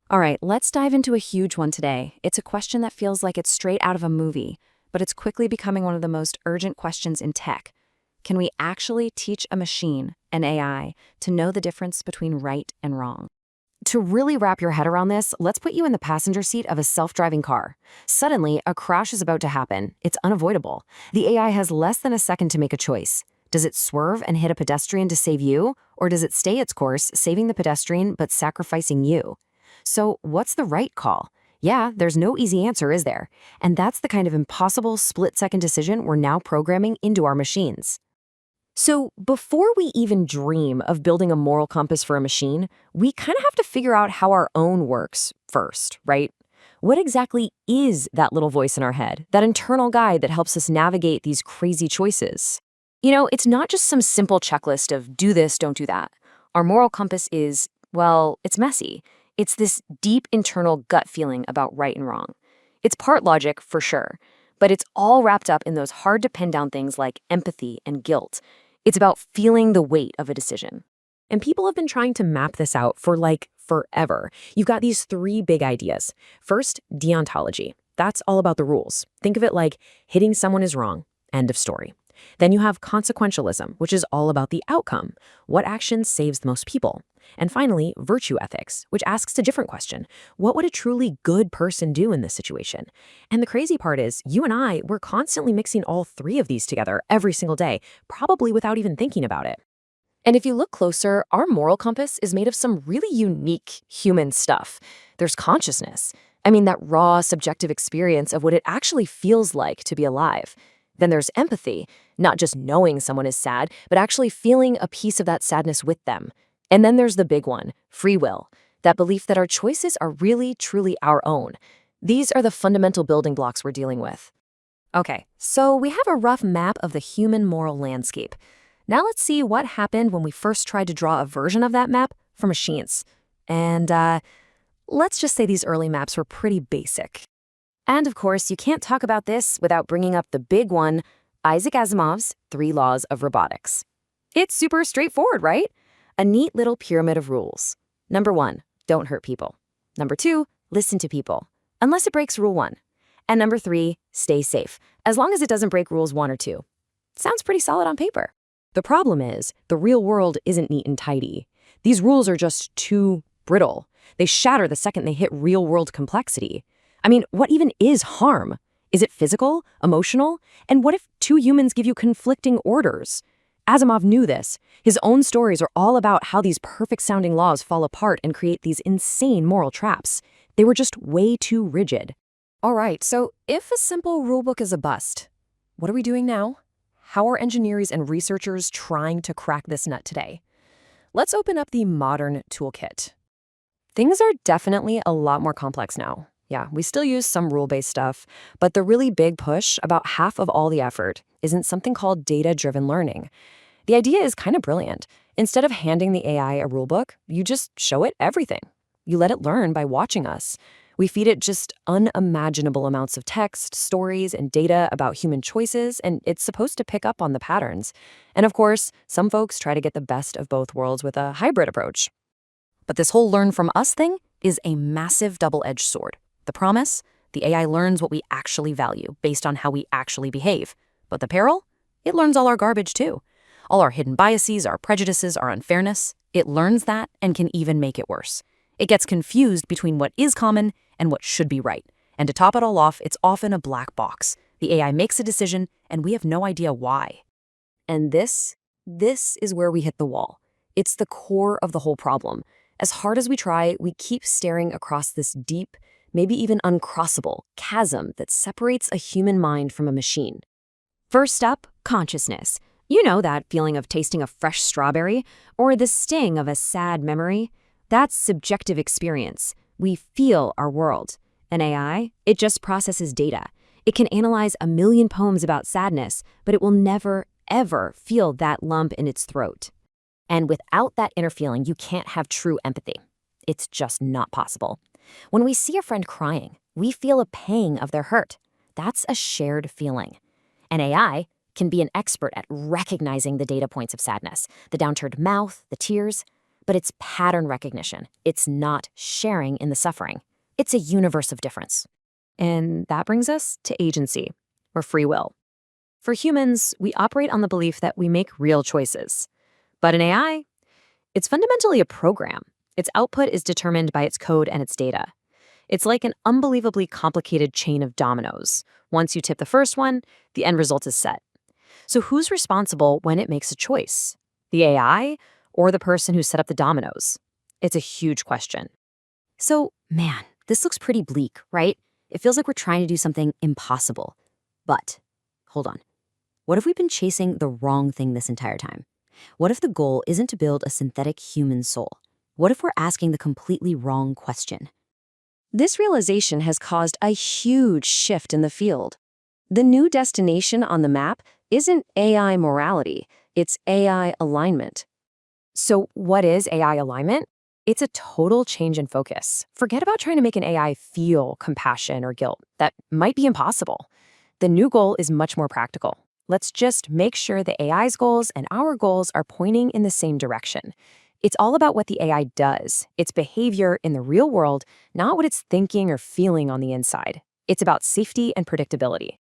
All right, let's dive into a huge one today. It's a question that feels like it's straight out of a movie, but it's quickly becoming one of the most urgent questions in tech. Can we actually teach a machine, an AI, to know the difference between right and wrong? To really wrap your head around this, let's put you in the passenger seat of a self-driving car. Suddenly, a crash is about to happen. It's unavoidable. The AI has less than a second to make a choice. Does it swerve and hit a pedestrian to save you, or does it stay its course, saving the pedestrian but sacrificing you? So, what's the right call? Yeah, there's no easy answer, is there? And that's the kind of impossible split-second decision we're now programming into our machines. So, before we even dream of building a moral compass for a machine, we kind of have to figure out how our own works first, right? What exactly is that little voice in our head, that internal guide that helps us navigate these crazy choices? It's not just some simple checklist of do this, don't do that. Our moral compass is, well, it's messy. It's this deep internal gut feeling about right and wrong. It's part logic, for sure, but it's all wrapped up in those hard to pin down things like empathy and guilt. It's about feeling the weight of a decision. And people have been trying to map this out for forever. You've got these three big ideas. First, deontology. That's all about the rules. Think of it like hitting someone is wrong. End of story. Then you have consequentialism, which is all about the outcome. What action saves the most people? And finally, virtue ethics, which asks a different question. What would a truly good person do in this situation? And the crazy part is, you and we're constantly mixing all three of these together every single day, probably without even thinking about it. And if you look closer, our moral compass is made of some really unique human stuff. There's consciousness. I mean, that raw, subjective experience of what it actually feels like to be alive. Then there's empathy, not just knowing someone is sad, but actually feeling a piece of that sadness with them. And then there's the big one, free will, that belief that our choices are really, truly our own. These are the fundamental building blocks we're dealing with. Okay, so we have a rough map of the human moral landscape. Now let's see what happened when we first tried to draw a version of that map for machines. And let's just say these early maps were pretty basic. And of course, you can't talk about this without bringing up the big one, Isaac Asimov's 3 Laws of Robotics. It's super straightforward, right? A neat little pyramid of rules. Number 1, don't hurt people. Number 2, listen to people, unless it breaks rule 1. And number 3, stay safe, as long as it doesn't break rules 1 or 2. Sounds pretty solid on paper. The problem is, the real world isn't neat and tidy. These rules are just too brittle. They shatter the second they hit real-world complexity. I mean, what even is harm? Is it physical, emotional? And what if 2 humans give you conflicting orders? Asimov knew this. His own stories are all about how these perfect-sounding laws fall apart and create these insane moral traps. They were just way too rigid. All right, so if a simple rulebook is a bust, what are we doing now? How are engineers and researchers trying to crack this nut today? Let's open up the modern toolkit. Things are definitely a lot more complex now. Yeah, we still use some rule-based stuff, but the really big push, about half of all the effort, is in something called data-driven learning. The idea is kind of brilliant. Instead of handing the AI a rulebook, you just show it everything. You let it learn by watching us. We feed it just unimaginable amounts of text, stories, and data about human choices, and it's supposed to pick up on the patterns. And of course, some folks try to get the best of both worlds with a hybrid approach. But this whole learn from us thing is a massive double-edged sword. The promise? The AI learns what we actually value based on how we actually behave. But the peril? It learns all our garbage too. All our hidden biases, our prejudices, our unfairness. It learns that and can even make it worse. It gets confused between what is common and what should be right. And to top it all off, it's often a black box. The AI makes a decision and we have no idea why. And this is where we hit the wall. It's the core of the whole problem. As hard as we try, we keep staring across this deep, maybe even uncrossable, chasm that separates a human mind from a machine. First up, consciousness. You know that feeling of tasting a fresh strawberry, or the sting of a sad memory? That's subjective experience. We feel our world. An AI, it just processes data. It can analyze 1,000,000 poems about sadness, but it will never, ever feel that lump in its throat. And without that inner feeling, you can't have true empathy. It's just not possible. When we see a friend crying, we feel a pang of their hurt. That's a shared feeling. An AI can be an expert at recognizing the data points of sadness, the downturned mouth, the tears, but it's pattern recognition. It's not sharing in the suffering. It's a universe of difference. And that brings us to agency, or free will. For humans, we operate on the belief that we make real choices. But in AI, it's fundamentally a program. Its output is determined by its code and its data. It's like an unbelievably complicated chain of dominoes. Once you tip the first one, the end result is set. So who's responsible when it makes a choice? The AI or the person who set up the dominoes? It's a huge question. So, man, this looks pretty bleak, right? It feels like we're trying to do something impossible. But, hold on. What if we've been chasing the wrong thing this entire time? What if the goal isn't to build a synthetic human soul? What if we're asking the completely wrong question? This realization has caused a huge shift in the field. The new destination on the map isn't AI morality, it's AI alignment. So what is AI alignment? It's a total change in focus. Forget about trying to make an AI feel compassion or guilt. That might be impossible. The new goal is much more practical. Let's just make sure the AI's goals and our goals are pointing in the same direction. It's all about what the AI does, its behavior in the real world, not what it's thinking or feeling on the inside. It's about safety and predictability.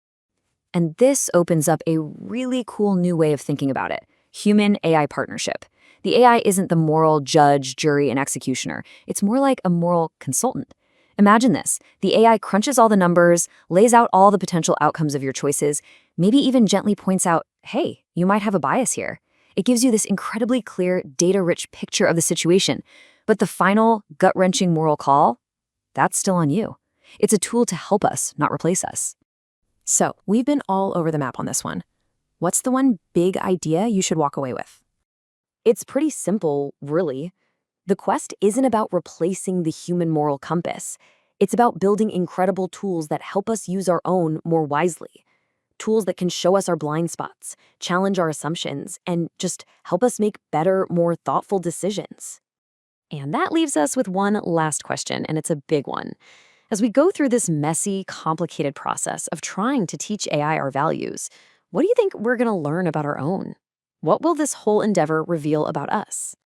And this opens up a really cool new way of thinking about it: human-AI partnership. The AI isn't the moral judge, jury, and executioner. It's more like a moral consultant. Imagine this. The AI crunches all the numbers, lays out all the potential outcomes of your choices, maybe even gently points out, hey, you might have a bias here. It gives you this incredibly clear, data-rich picture of the situation. But the final, gut-wrenching moral call, that's still on you. It's a tool to help us, not replace us. So we've been all over the map on this one. What's the one big idea you should walk away with? It's pretty simple, really. The quest isn't about replacing the human moral compass. It's about building incredible tools that help us use our own more wisely. Tools that can show us our blind spots, challenge our assumptions, and just help us make better, more thoughtful decisions. And that leaves us with one last question, and it's a big one. As we go through this messy, complicated process of trying to teach AI our values, what do you think we're going to learn about our own? What will this whole endeavor reveal about us?